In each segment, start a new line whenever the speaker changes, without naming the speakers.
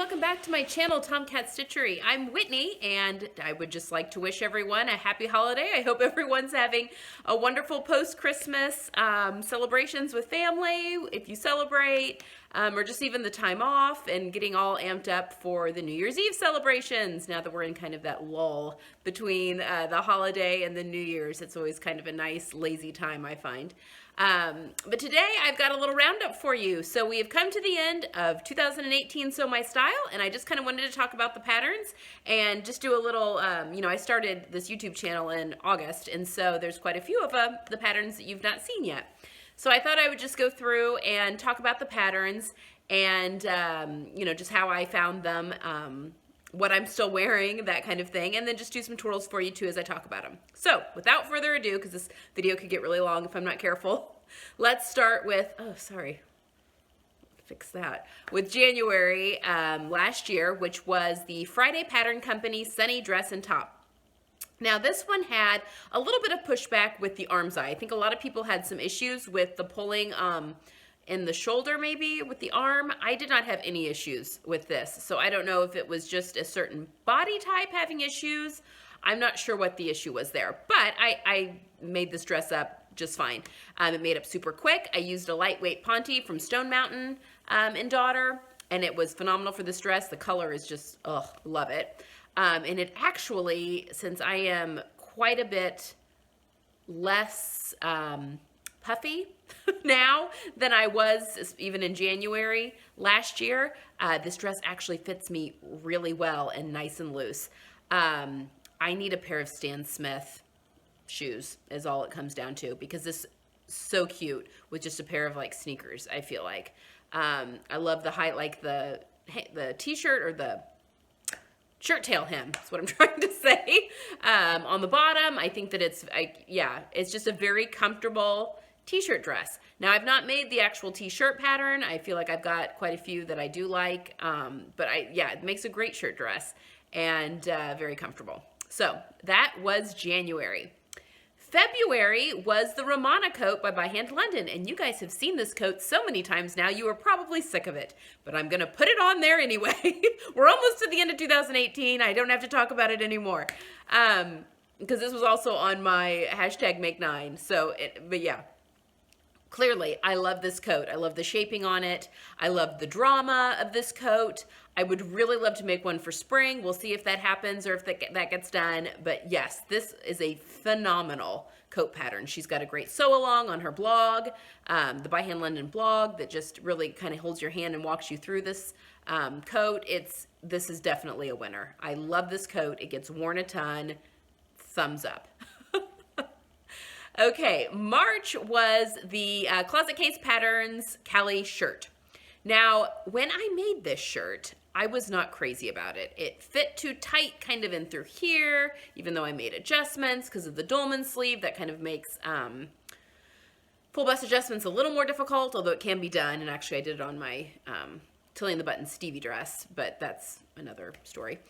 welcome back to my channel, Tomcat Stitchery. I'm Whitney, and I would just like to wish everyone a happy holiday. I hope everyone's having a wonderful post-Christmas celebrations with family, if you celebrate, or just even the time off and getting all amped up for the New Year's Eve celebrations. Now that we're in kind of that lull between the holiday and the New Year's, it's always kind of a nice, lazy time, I find. But today I've got a little roundup for you. So we have come to the end of 2018 Sew My Style, and I just kind of wanted to talk about the patterns and just do a little, I started this YouTube channel in August, and so there's quite a few of the patterns that you've not seen yet. So I thought I would just go through and talk about the patterns and, just how I found them, what I'm still wearing, that kind of thing, and then just do some twirls for you too as I talk about them. So without further ado, because this video could get really long if I'm not careful, let's start with, fix that, with January last year, which was the Friday Pattern Company Sunny Dress and Top. Now this one had a little bit of pushback with the arm's eye. I think a lot of people had some issues with the pulling in the shoulder, maybe with the arm. I did not have any issues with this, so I don't know if it was just a certain body type having issues. I'm not sure what the issue was there, but I made this dress up just fine. It made up super quick. I used a lightweight Ponte from Stone Mountain in Daughter, and it was phenomenal for this dress. The color is just, love it. And it actually, since I am quite a bit less puffy now than I was even in January last year, this dress actually fits me really well and nice and loose. I need a pair of Stan Smith shoes is all it comes down to, because this is so cute with just a pair of like sneakers, I feel like. I love the the t-shirt or the shirt tail hem, that's what I'm trying to say. On the bottom, I think that it's just a very comfortable t-shirt dress. Now I've not made the actual t-shirt pattern. I feel like I've got quite a few that I do like, but it makes a great shirt dress and very comfortable. So that was January. February was the Romana coat by Hand London, and you guys have seen this coat so many times now, you are probably sick of it, but I'm gonna put it on there anyway. We're almost to the end of 2018. I don't have to talk about it anymore, because this was also on my #Make9. But yeah. Clearly, I love this coat. I love the shaping on it. I love the drama of this coat. I would really love to make one for spring. We'll see if that happens or if that gets done. But yes, this is a phenomenal coat pattern. She's got a great sew along on her blog, the By Hand London blog, that just really kind of holds your hand and walks you through this coat. This is definitely a winner. I love this coat. It gets worn a ton. Thumbs up. Okay, March was the Closet Case Patterns Cali shirt. Now, when I made this shirt, I was not crazy about it. It fit too tight kind of in through here, even though I made adjustments because of the dolman sleeve. That kind of makes full bust adjustments a little more difficult, although it can be done. And actually, I did it on my Tilly and the Button Stevie dress, but that's another story.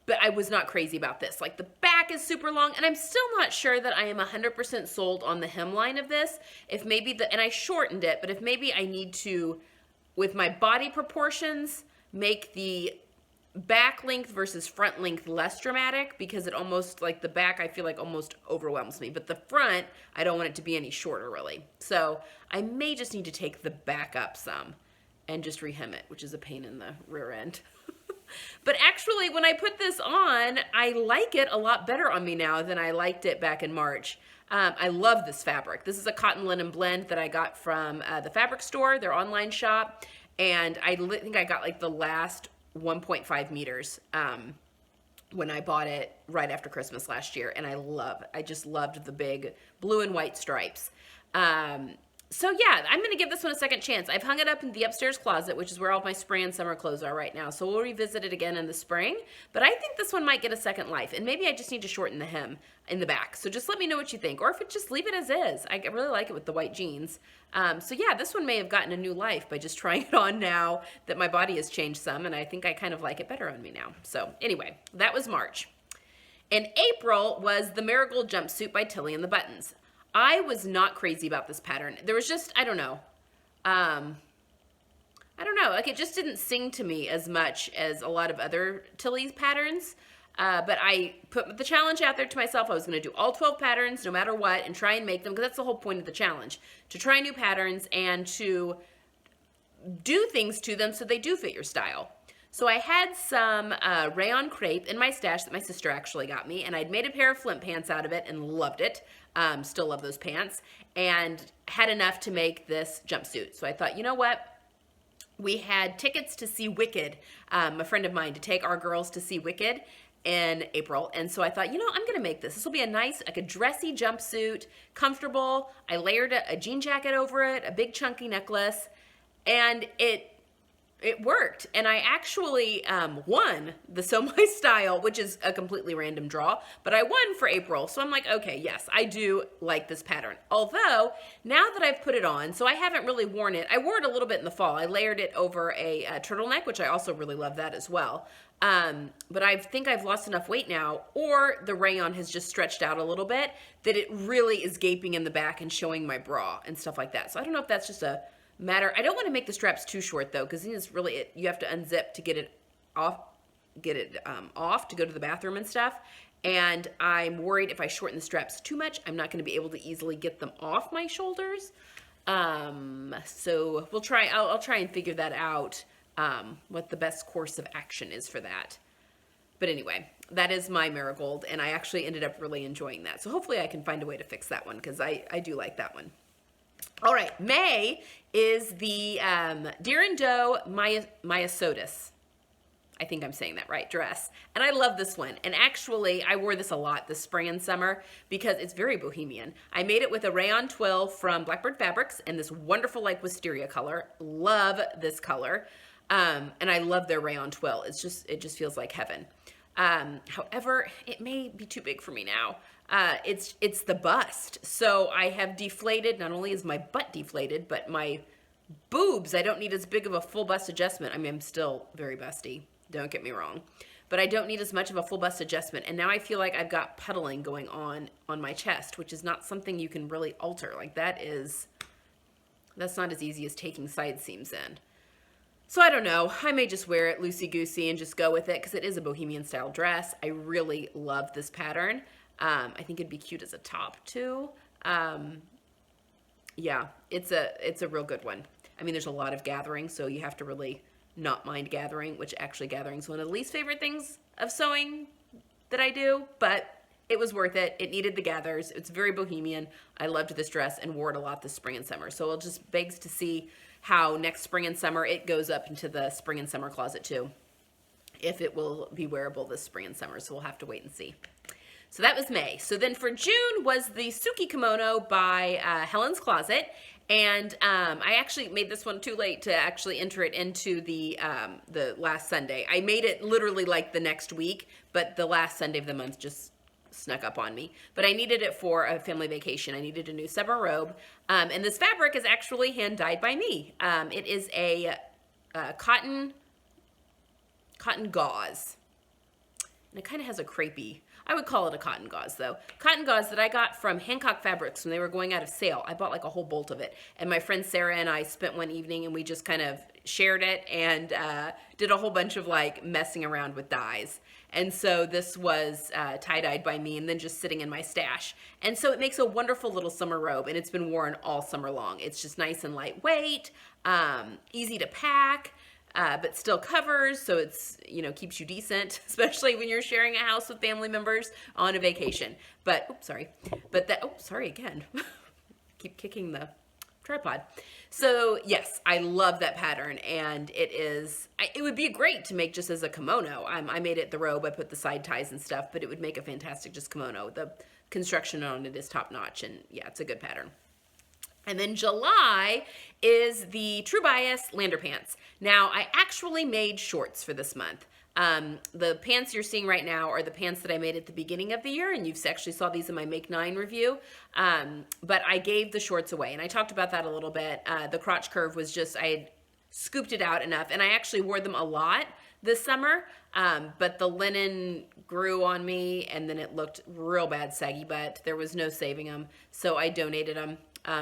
But I was not crazy about this. Like, the back is super long, and I'm still not sure that I am 100% sold on the hemline of this. If maybe and I shortened it, but if maybe I need to, with my body proportions, make the back length versus front length less dramatic, because it almost, like the back, I feel like almost overwhelms me. But the front, I don't want it to be any shorter, really. So I may just need to take the back up some and just rehem it, which is a pain in the rear end. But actually, when I put this on, I like it a lot better on me now than I liked it back in March. I love this fabric. This is a cotton linen blend that I got from the fabric store, their online shop. And I think I got like the last 1.5 meters when I bought it right after Christmas last year. And I just loved the big blue and white stripes. So yeah, I'm going to give this one a second chance. I've hung it up in the upstairs closet, which is where all my spring and summer clothes are right now. So we'll revisit it again in the spring. But I think this one might get a second life. And maybe I just need to shorten the hem in the back. So just let me know what you think. Or if it just leave it as is. I really like it with the white jeans. So yeah, this one may have gotten a new life by just trying it on now that my body has changed some. And I think I kind of like it better on me now. So anyway, that was March. In April was the Marigold Jumpsuit by Tilly and the Buttons. I was not crazy about this pattern. There was just, I don't know. I don't know, like it just didn't sing to me as much as a lot of other Tilly's patterns. But I put the challenge out there to myself. I was going to do all 12 patterns no matter what and try and make them, because that's the whole point of the challenge, to try new patterns and to do things to them so they do fit your style. So I had some rayon crepe in my stash that my sister actually got me, and I'd made a pair of Flint pants out of it and loved it. Still love those pants, and had enough to make this jumpsuit. So I thought, you know what? We had tickets to see Wicked, a friend of mine, to take our girls to see Wicked in April. And so I thought, you know, I'm going to make this. This will be a nice, like a dressy jumpsuit, comfortable. I layered a jean jacket over it, a big chunky necklace, and it worked. And I actually won the Sew My Style, which is a completely random draw, but I won for April. So I'm like, okay, yes, I do like this pattern. Although, now that I've put it on, so I haven't really worn it. I wore it a little bit in the fall. I layered it over a turtleneck, which I also really love that as well. But I think I've lost enough weight now, or the rayon has just stretched out a little bit, that it really is gaping in the back and showing my bra and stuff like that. So I don't know if that's just a matter. I don't want to make the straps too short though, because then it's really, you have to unzip to get it off, off to go to the bathroom and stuff. And I'm worried if I shorten the straps too much, I'm not going to be able to easily get them off my shoulders. So we'll try, I'll try and figure that out, what the best course of action is for that. But anyway, that is my marigold, and I actually ended up really enjoying that. So hopefully I can find a way to fix that one, because I do like that one. All right, May is the Deer and Doe Myosotis. I think I'm saying that right, dress. And I love this one. And actually, I wore this a lot this spring and summer because it's very bohemian. I made it with a rayon twill from Blackbird Fabrics and this wonderful like wisteria color. Love this color. And I love their rayon twill. It just feels like heaven. However, it may be too big for me now. It's the bust. So I have deflated, not only is my butt deflated, but my boobs, I don't need as big of a full bust adjustment. I mean, I'm still very busty, don't get me wrong, but I don't need as much of a full bust adjustment. And now I feel like I've got puddling going on my chest, which is not something you can really alter. Like that's not as easy as taking side seams in. So I don't know, I may just wear it loosey-goosey and just go with it because it is a bohemian style dress. I really love this pattern. I think it'd be cute as a top too. Yeah, it's a real good one. I mean, there's a lot of gathering, so you have to really not mind gathering, which actually gathering is one of the least favorite things of sewing that I do, but it was worth it. It needed the gathers. It's very bohemian. I loved this dress and wore it a lot this spring and summer. So it just begs to see how next spring and summer it goes up into the spring and summer closet too, if it will be wearable this spring and summer. So we'll have to wait and see. So that was May. So then for June was the Suki kimono by Helen's Closet. And I actually made this one too late to actually enter it into the last Sunday. I made it literally like the next week, but the last Sunday of the month just snuck up on me. But I needed it for a family vacation. I needed a new summer robe. And this fabric is actually hand dyed by me. It is a cotton gauze. And it kind of has a crepey, I would call it a cotton gauze though. Cotton gauze that I got from Hancock Fabrics when they were going out of sale. I bought like a whole bolt of it. And my friend Sarah and I spent one evening and we just kind of shared it and did a whole bunch of like messing around with dyes. And so this was tie-dyed by me and then just sitting in my stash. And so it makes a wonderful little summer robe, and it's been worn all summer long. It's just nice and lightweight, easy to pack, but still covers, so it's, keeps you decent, especially when you're sharing a house with family members on a vacation. But, sorry again. Keep kicking the tripod. So yes, I love that pattern, and it would be great to make just as a kimono. I made it the robe, I put the side ties and stuff, but it would make a fantastic just kimono. The construction on it is top notch, and yeah, it's a good pattern. And then July is the True Bias Lander pants. Now, I actually made shorts for this month. The pants you're seeing right now are the pants that I made at the beginning of the year, and you've actually saw these in my Make 9 review. But I gave the shorts away, and I talked about that a little bit. The crotch curve was just, I had scooped it out enough, and I actually wore them a lot this summer, but the linen grew on me and then it looked real bad saggy butt. There was no saving them, so I donated them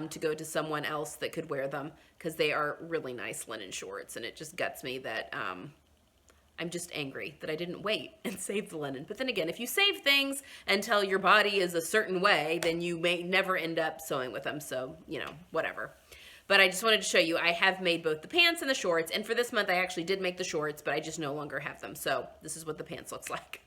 to go to someone else that could wear them because they are really nice linen shorts, and it just guts me that I'm just angry that I didn't wait and save the linen. But then again, if you save things until your body is a certain way, then you may never end up sewing with them. So, you know, whatever. But I just wanted to show you, I have made both the pants and the shorts. And for this month, I actually did make the shorts, but I just no longer have them. So this is what the pants looks like.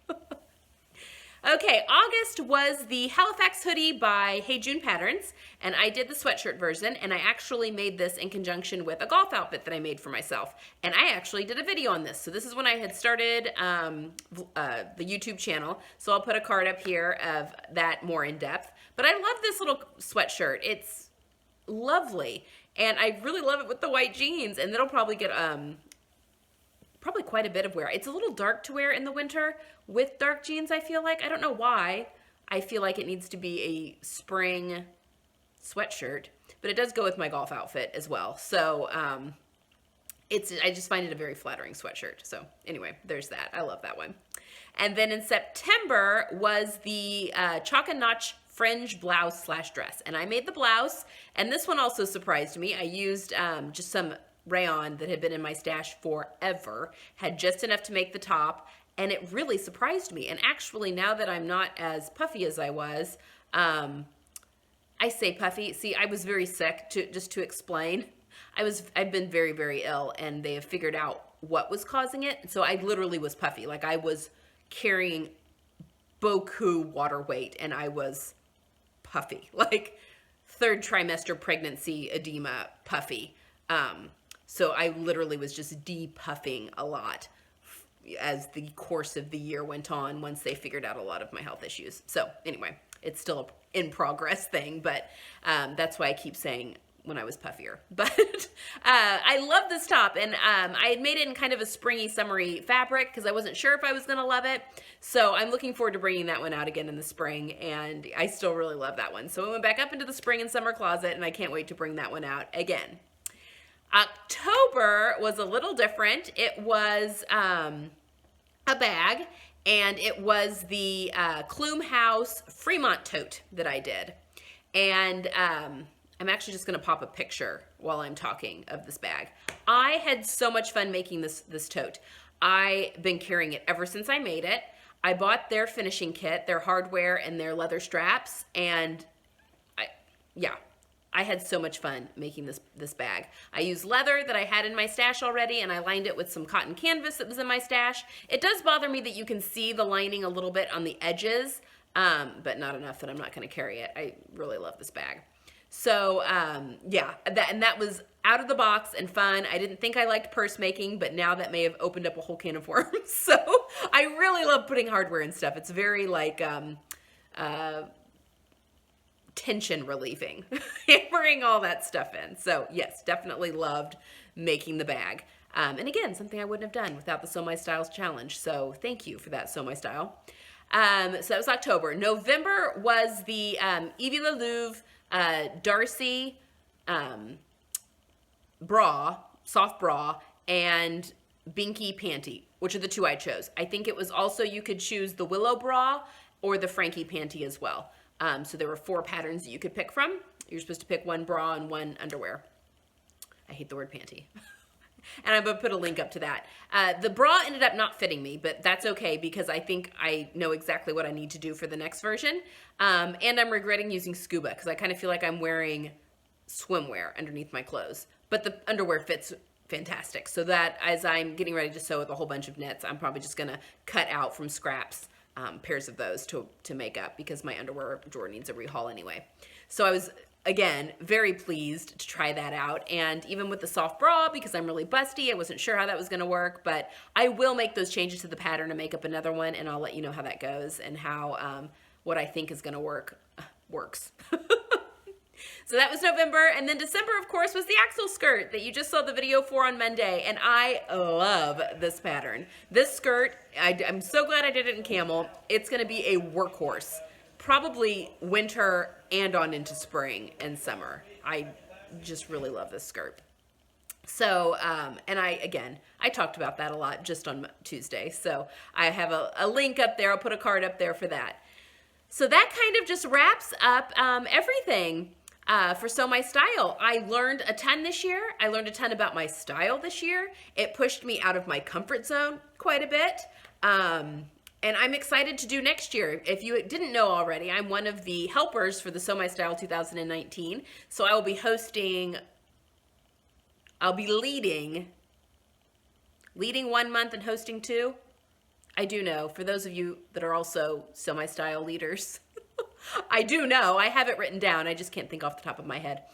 Okay, August was the Halifax hoodie by Hey June Patterns, and I did the sweatshirt version, and I actually made this in conjunction with a golf outfit that I made for myself. And I actually did a video on this. So this is when I had started the YouTube channel. So I'll put a card up here of that more in depth. But I love this little sweatshirt. It's lovely, and I really love it with the white jeans, and it'll probably get probably quite a bit of wear. It's a little dark to wear in the winter with dark jeans, I feel like. I don't know why. I feel like it needs to be a spring sweatshirt, but it does go with my golf outfit as well. So I just find it a very flattering sweatshirt. So anyway, there's that. I love that one. And then in September was the Chalk and Notch fringe blouse / dress. And I made the blouse, and this one also surprised me. I used just some rayon that had been in my stash forever, had just enough to make the top, and it really surprised me. And actually, now that I'm not as puffy as I was, I say puffy. See, I was very sick, just to explain. I've been very, very ill, and they have figured out what was causing it. So I literally was puffy. Like, I was carrying beaucoup water weight, and I was puffy. Like, 3rd trimester pregnancy edema puffy. So I literally was just de-puffing a lot as the course of the year went on once they figured out a lot of my health issues. So anyway, it's still a in progress thing, but that's why I keep saying when I was puffier. But I love this top, and I had made it in kind of a springy, summery fabric because I wasn't sure if I was going to love it. So I'm looking forward to bringing that one out again in the spring, and I still really love that one. So I went back up into the spring and summer closet, and I can't wait to bring that one out again. October was a little different. It was a bag, and it was the Clume House Fremont tote that I did. And I'm actually just going to pop a picture while I'm talking of this bag. I had so much fun making this tote. I've been carrying it ever since I made it. I bought their finishing kit, their hardware, and their leather straps, and I had so much fun making this bag. I used leather that I had in my stash already, and I lined it with some cotton canvas that was in my stash. It does bother me that you can see the lining a little bit on the edges, but not enough that I'm not going to carry it. I really love this bag. So that was out of the box and fun. I didn't think I liked purse making, but now that may have opened up a whole can of worms. So I really love putting hardware and stuff. It's very like tension relieving, hammering all that stuff in. So yes, definitely loved making the bag. And again, something I wouldn't have done without the Sew My Styles challenge. So thank you for that, Sew My Style. So that was October. November was the Evie Le Louvre Darcy bra, soft bra, and Binky panty, which are the two I chose. I think it was also, you could choose the Willow bra or the Frankie panty as well. So there were 4 patterns that you could pick from. You're supposed to pick one bra and one underwear. I hate the word panty. And I'm going to put a link up to that. The bra ended up not fitting me, but that's okay because I think I know exactly what I need to do for the next version. And I'm regretting using scuba because I kind of feel like I'm wearing swimwear underneath my clothes. But the underwear fits fantastic. So that as I'm getting ready to sew with a whole bunch of knits, I'm probably just going to cut out from scraps pairs of those to make up because my underwear drawer needs a rehaul anyway. So I was, again, very pleased to try that out. And even with the soft bra, because I'm really busty, I wasn't sure how that was going to work, but I will make those changes to the pattern and make up another one, and I'll let you know how that goes and how what I think is going to work works. So that was November, and then December, of course, was the axle skirt that you just saw the video for on Monday, and I love this pattern. This skirt, I'm so glad I did it in camel. It's going to be a workhorse, probably winter and on into spring and summer. I just really love this skirt. So, and I talked about that a lot just on Tuesday. So I have a link up there. I'll put a card up there for that. So that kind of just wraps up everything for Sew My Style. I learned a ton this year. I learned a ton about my style this year. It pushed me out of my comfort zone quite a bit. And I'm excited to do next year. If you didn't know already, I'm one of the helpers for the Sew My Style 2019. So I will be leading 1 month and hosting 2. I do know, for those of you that are also Sew My Style leaders, I do know, I have it written down, I just can't think off the top of my head.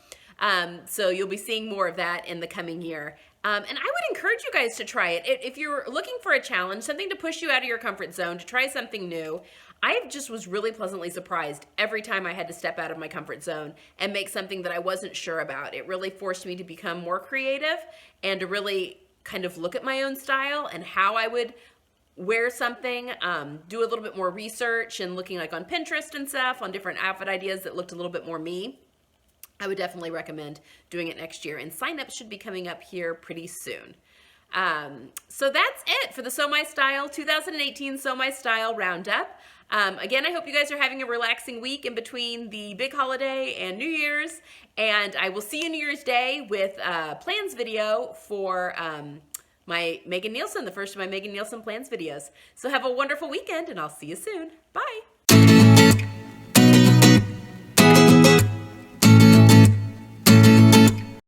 So you'll be seeing more of that in the coming year. And I would encourage you guys to try it. If you're looking for a challenge, something to push you out of your comfort zone, to try something new, I just was really pleasantly surprised every time I had to step out of my comfort zone and make something that I wasn't sure about. It really forced me to become more creative and to really kind of look at my own style and how I would wear something, do a little bit more research and looking like on Pinterest and stuff on different outfit ideas that looked a little bit more me. I would definitely recommend doing it next year, and sign-ups should be coming up here pretty soon. So that's it for the Sew My Style 2018 Sew My Style Roundup. Again, I hope you guys are having a relaxing week in between the big holiday and New Year's, and I will see you New Year's Day with a plans video for my Megan Nielsen, the first of my Megan Nielsen plans videos. So have a wonderful weekend, and I'll see you soon. Bye.